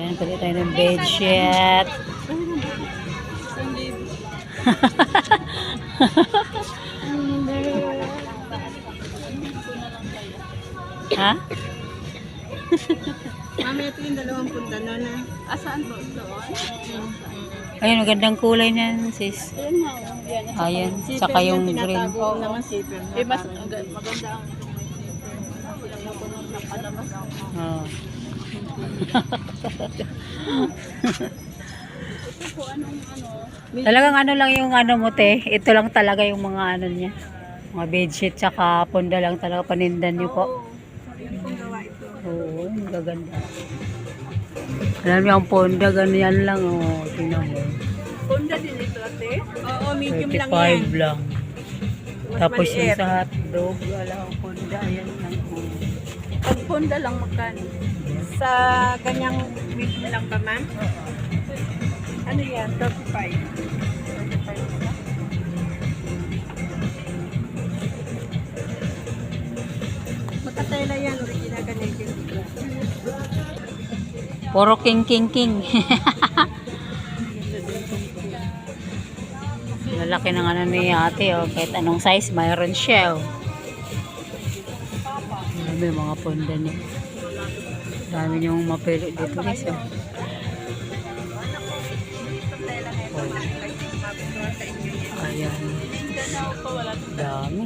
Ayan, pati tayo ng bedsheet. Ha? Mami, ito yung 20 na na. Asaan po? Doon? Ayun, magandang kulay niyan, sis. Ayan na. Yan. Ayan, saka yung green. Oo, naman zipper. Eh, mas maganda ang Oh. Talagang ano lang yung ano mo, te. Ito lang talaga yung mga ano niya. Mga bedsheet tsaka punda lang talaga panindan niyo po. Yung pong gawa ito. Oo, ang gaganda. Alam niyo ang ponda, ganyan lang. Oh, tingnan mo. Honda din ito, ate? Oo, medium lang yan. 35 lang. Mas Tapos yung maliit. sa hotdog, wala akong ponda. Ayan lang. Oh. Pag Honda lang magkano? Sa ganyang medium lang ba, ma'am? Ano yan? 35. Magkatela yan, original Canadian. Puro king. Lalaki ng ano ni ate, oh. Kahit anong size, mayroon siya, oh. May mga ponda niya. Dami niyong mapili dito, guys, oh. Ayan. Dami.